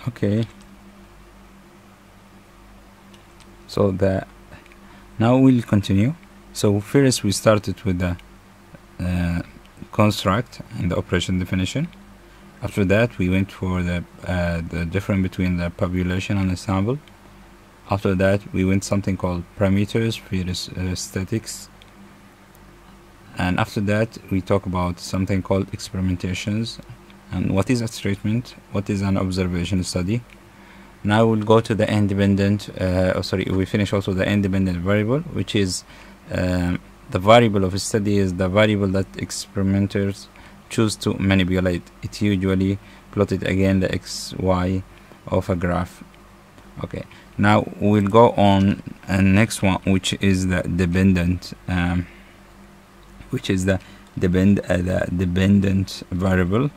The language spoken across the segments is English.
Okay, so now we'll continue. So first we started with the construct and the operation definition. After that we went for the difference between the population and the sample. After that we went something called parameters, statistics, and after that we talk about something called experimentations and what is a treatment, what is an observation study. Now we'll go to the independent we finish also the independent variable, which is the variable of a study is the variable that experimenters choose to manipulate. It usually plotted again the xy of a graph. Okay, now we'll go on next one, which is the dependent dependent variable.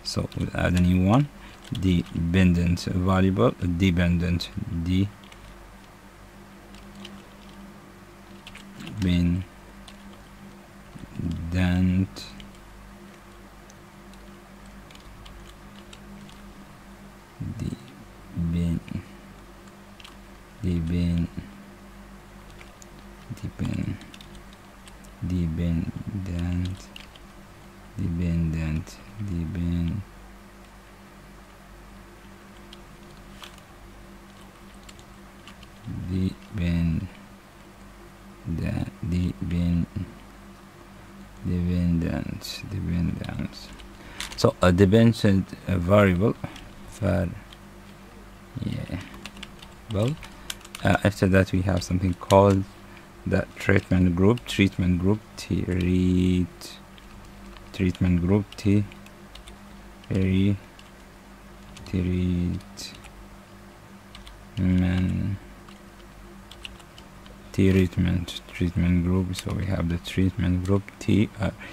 So we'll add a new one, dependent variable, dependent dependent. So a dependent variable after that we have something called the treatment group T treatment group. So we have the treatment group treatment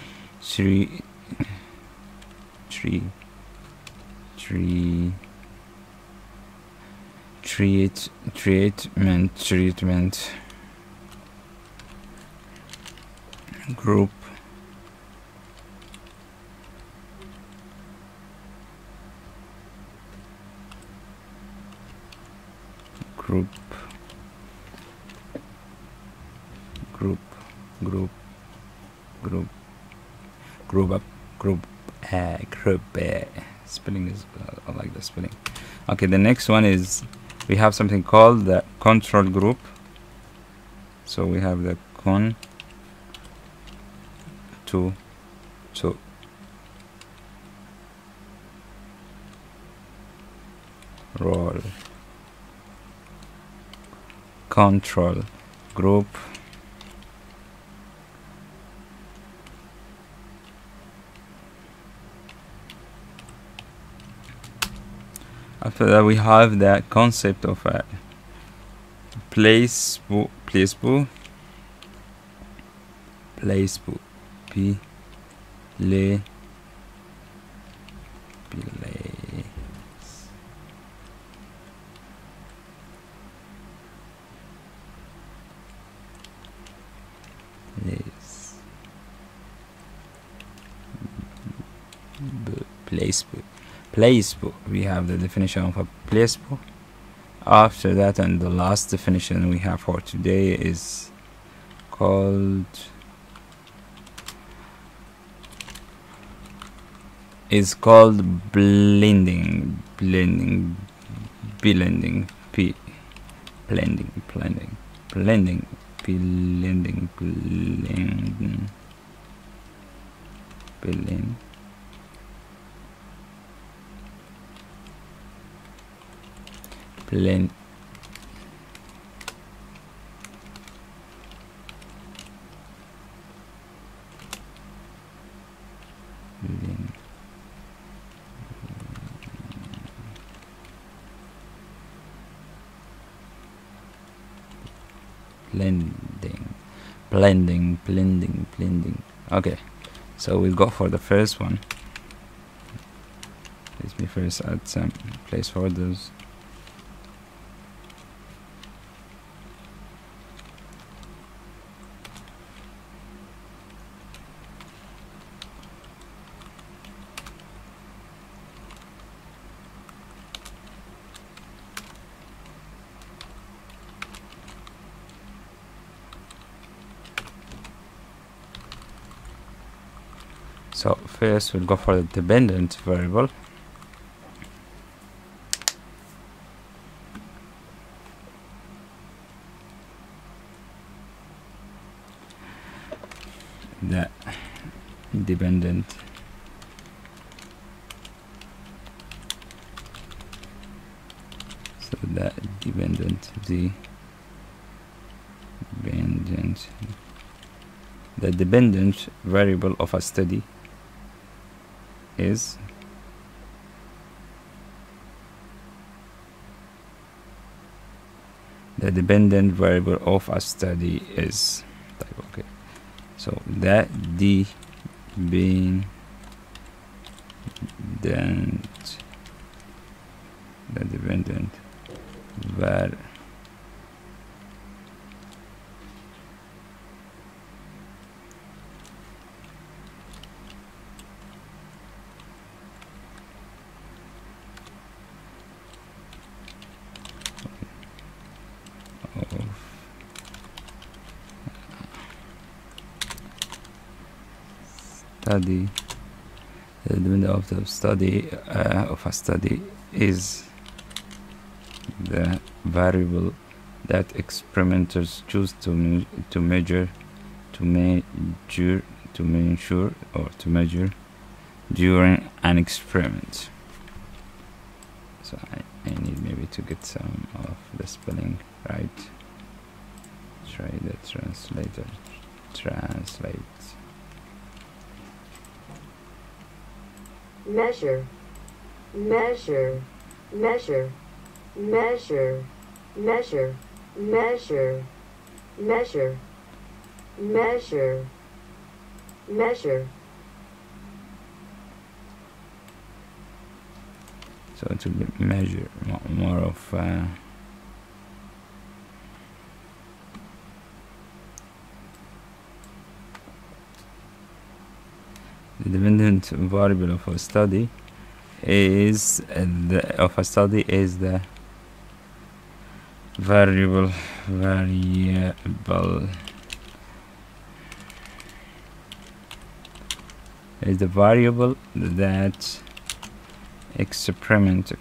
group. Spelling is I like the spelling. Okay, the next one is we have something called the control group. So we have the control group. After that we have the concept of a placebo placebo. We have the definition of a placebo. After that, and the last definition we have for today is called blending blending. Okay, so we'll go for the first one. Let me first add some placeholders. So first we'll go for the dependent variable. The dependent the dependent variable of a study is type. Okay, so that dependent var study, the dependent of the study of a study is the variable that experimenters choose to measure during an experiment. So I need maybe to get some of the spelling right. Try the translator. Translate. Measure, measure, measure, measure, measure, measure, measure, measure, measure. So it will be measure, more of the dependent variable of a study is the variable that experiment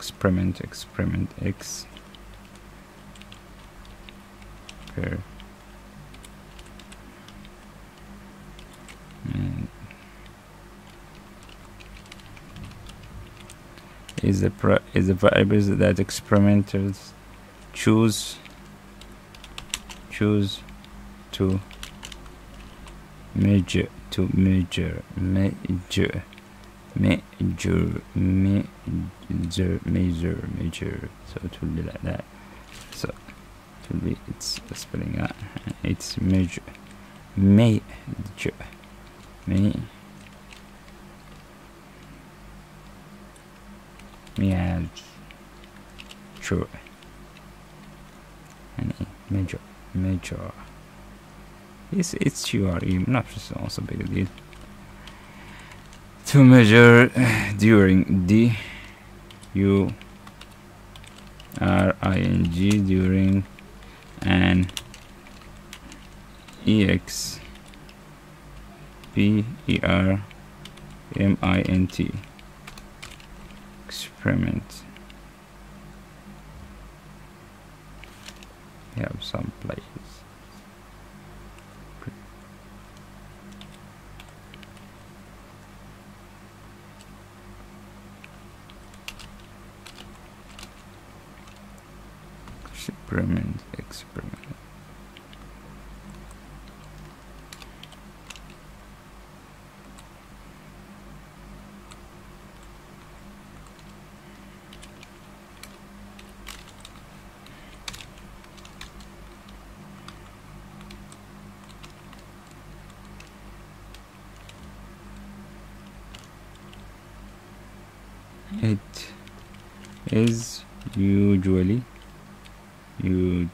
is the variables that experimenters choose to measure so it will be like that. So it will be, it's spelling out, it's measure major. It's your not also big deal to measure during during an experiment experiment. We have some places. Experiment. It is usually usually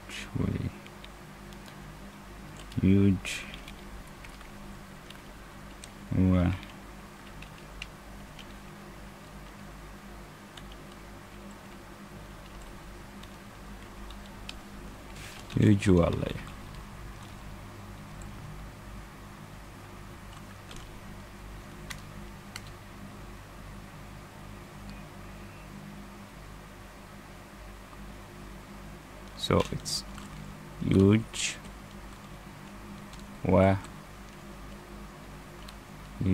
So it's huge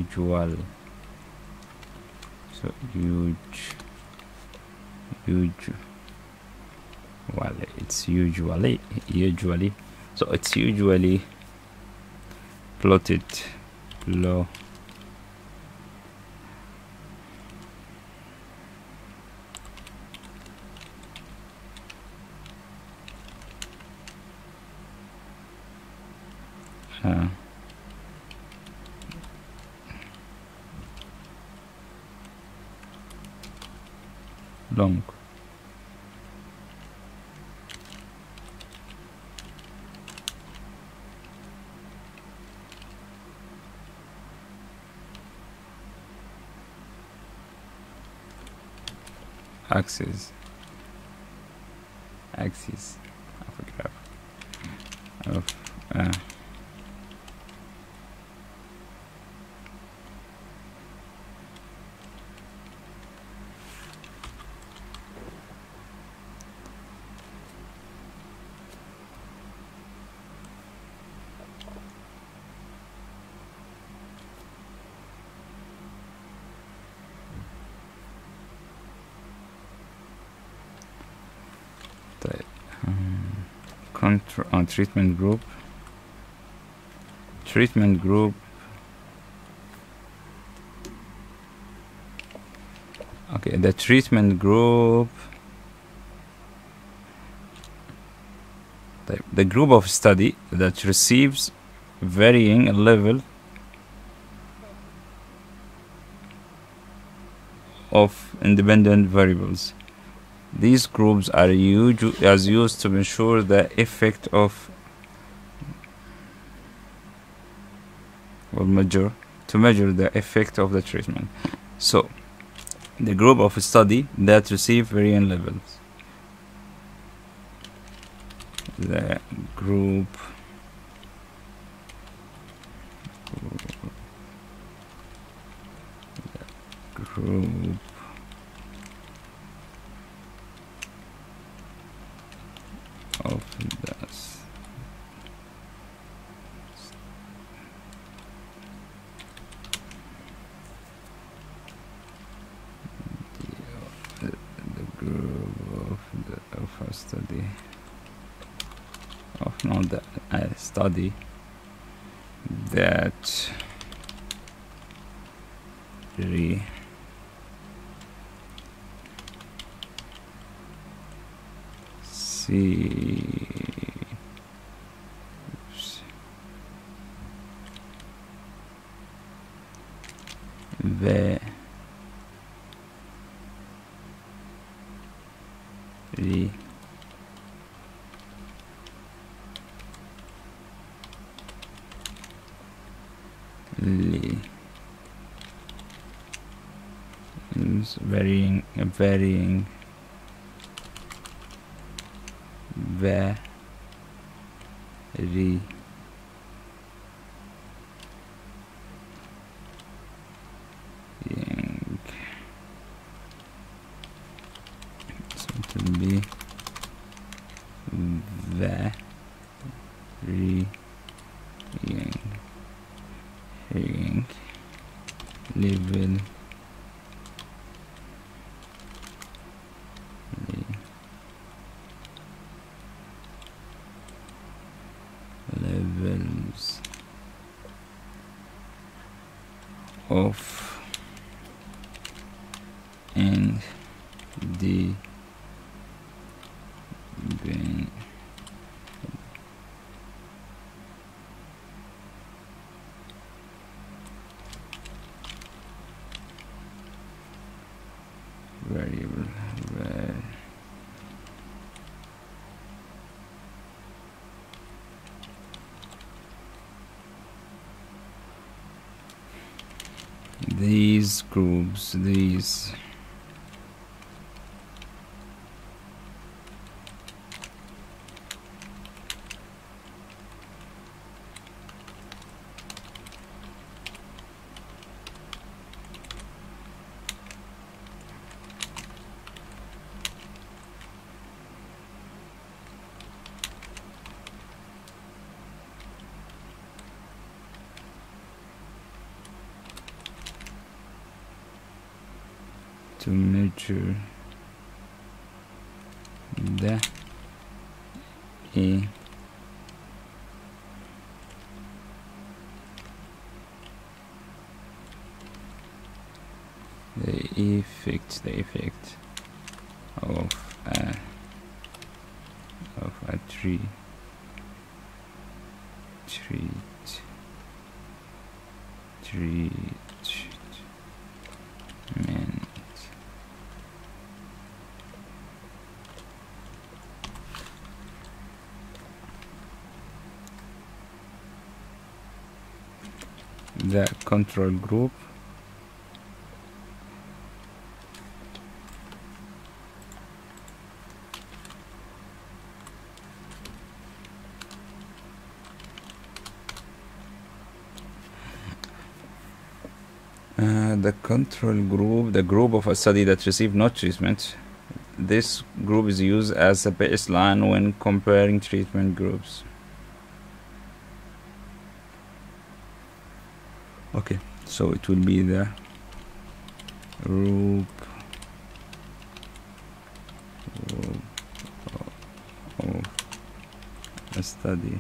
usual. So it's usually so it's usually plotted below long axis of a graph of treatment group. Okay, the treatment group, the group of study that receives varying level of independent variables. These groups are used to measure the effect of measure the effect of the treatment. So the group of study that receive varying levels, the group of the group of a study of not the study that varying so it will be varying level levels of and the variable these groups, to measure the effect of a treatment. The control group the group of a study that received no treatment. This group is used as a baseline when comparing treatment groups. Okay, so it will be the group of a study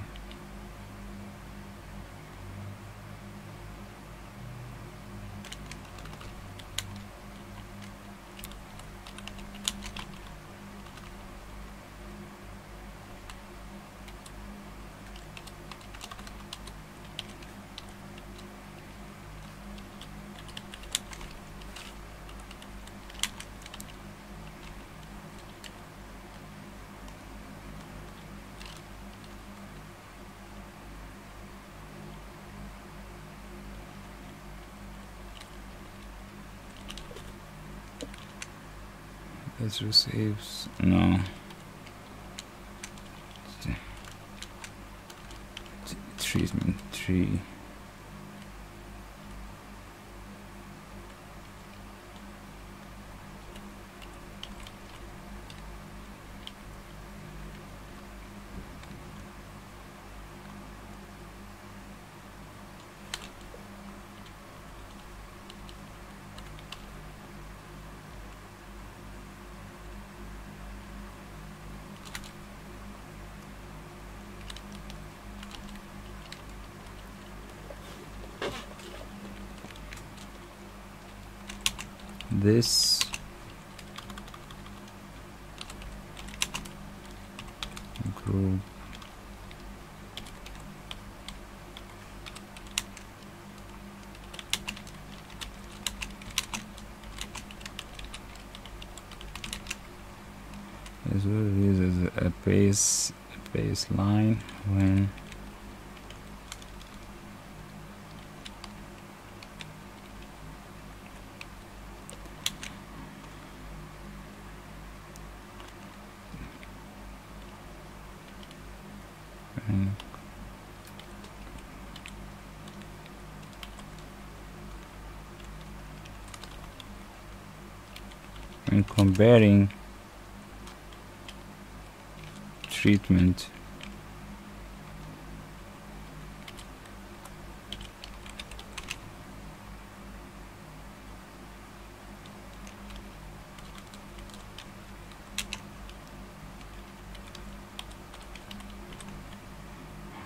that receives no treatment tree. This group as well uses a baseline when comparing treatment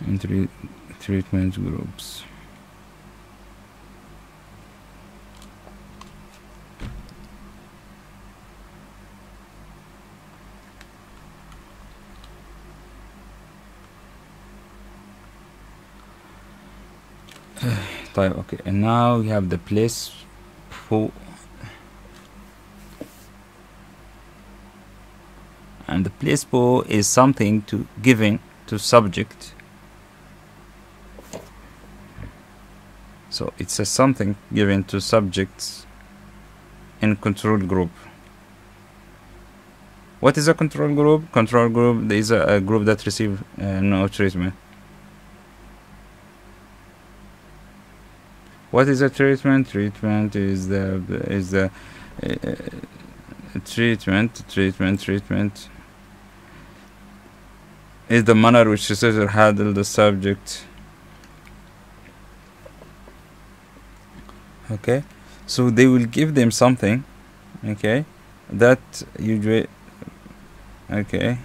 in treatment groups. Okay, and now we have the place for, and the placebo is something to given to subject. So it's a something given to subjects in control group. What is a control group? Control group is a group that receive no treatment. What is a treatment? Treatment is the treatment is the manner which researcher handle the subject. Okay, so they will give them something Okay, that usually, okay,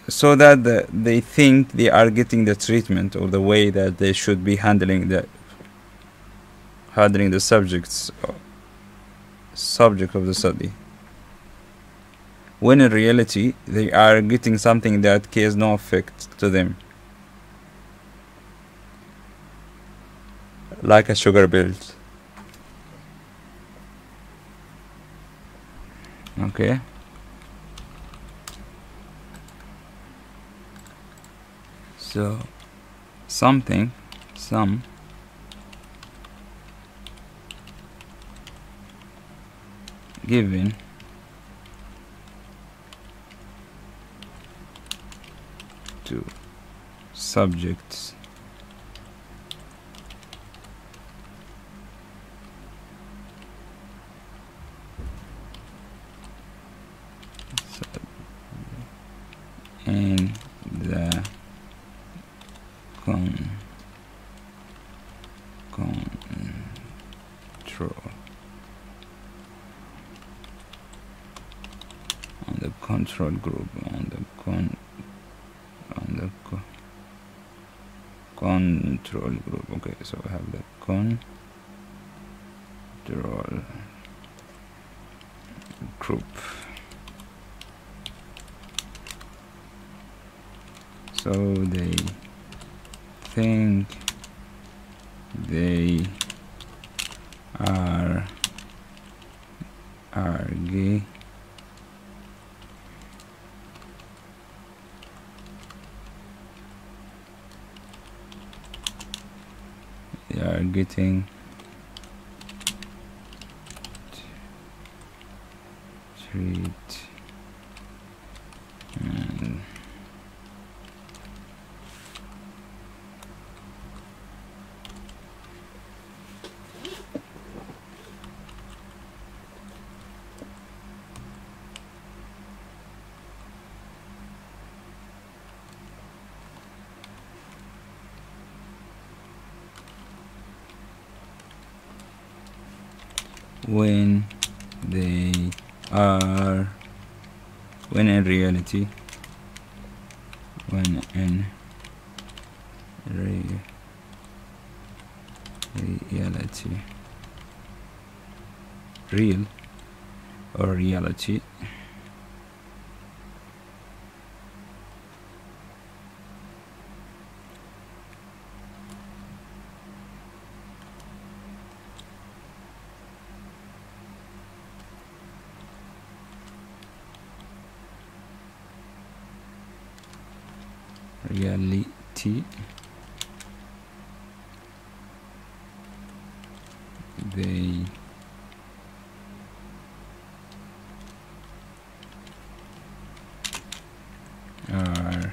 so that they think they are getting the treatment or the way that they should be handling the subject of the study, when in reality they are getting something that cares no effect to them, like a sugar bill. Okay, so some given to subjects in the control on the control group on the control group. Okay, so we have the control group. So they think they are gay. They are getting treatment when in reality real or reality they are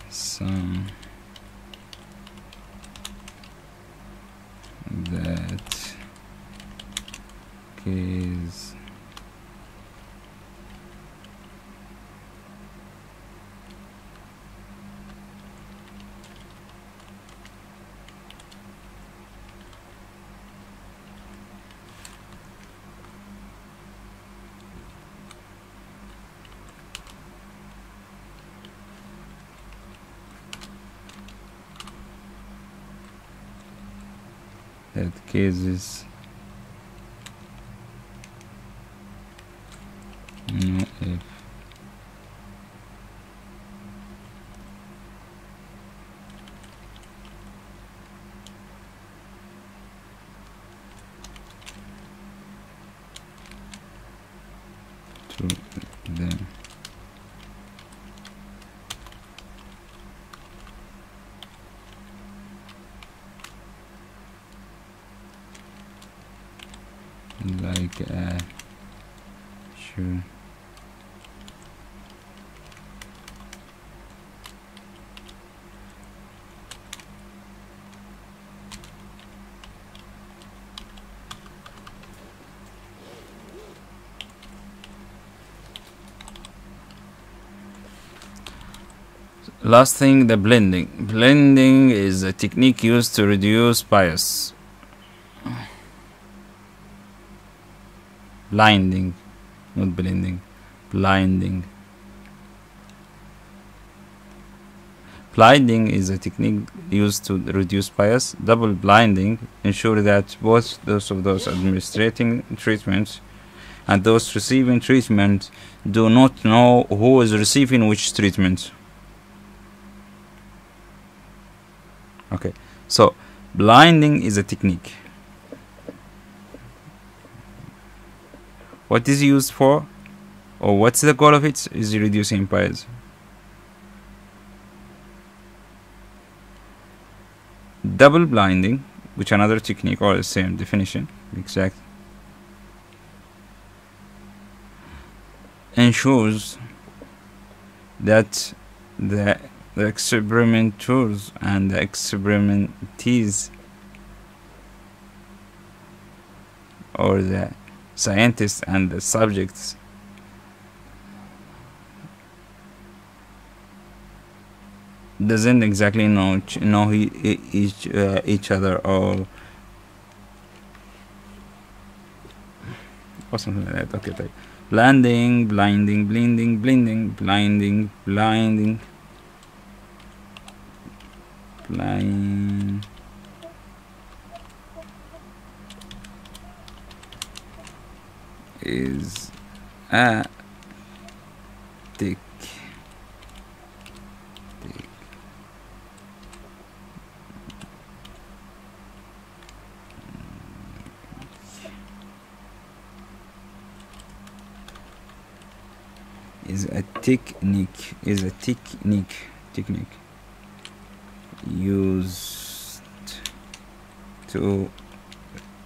some that is cases no if to them. Like sure. Last thing, the blending. Blending is a technique used to reduce bias. Blinding, not blending. Blinding. Blinding is a technique used to reduce bias. Double blinding ensures that both those administering treatments and those receiving treatment do not know who is receiving which treatment. Okay, so blinding is a technique. What is used for, or what's the goal of it, is reducing bias. Double blinding, which another technique or the same definition, exact, ensures that the experimenters and the experimentees, or the scientists and the subjects, doesn't exactly know each other, or something like that. Okay, طيب. Blinding, blinding, blending, blending, blinding, blinding, blind. Is a tick. Is a technique used to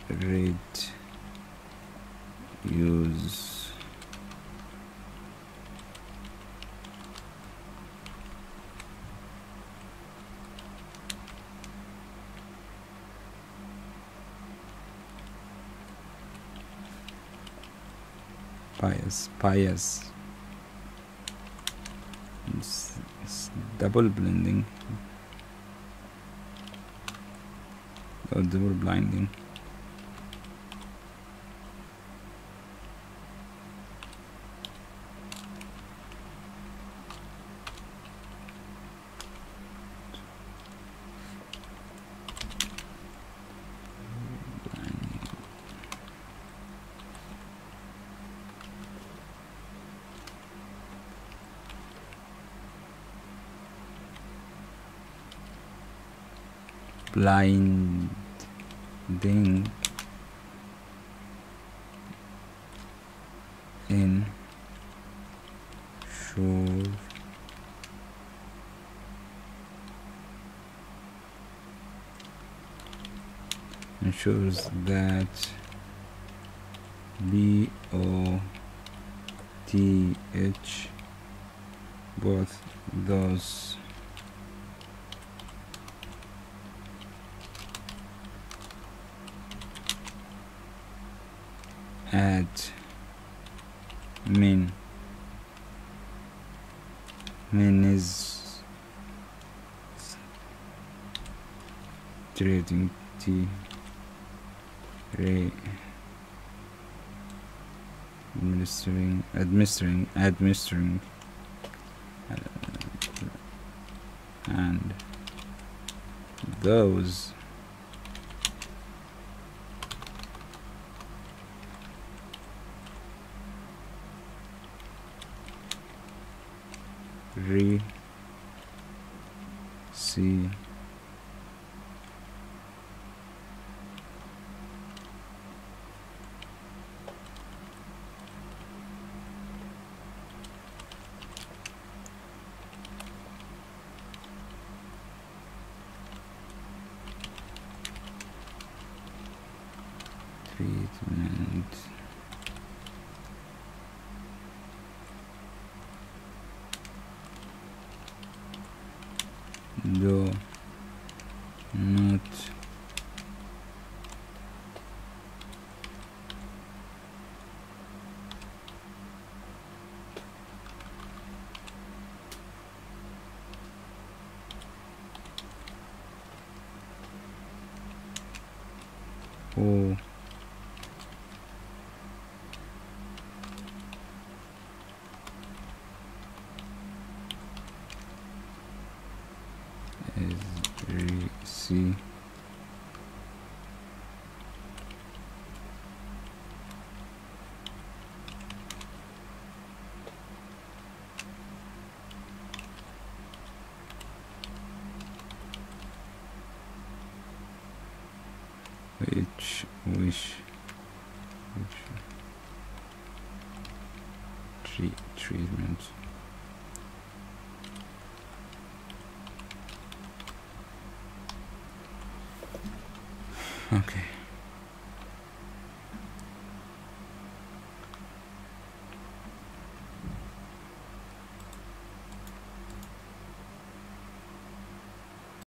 reduce bias. It's double blending or double blinding. Blinding ensures that both those admin is trading administering and those see treatment do not who is which treatment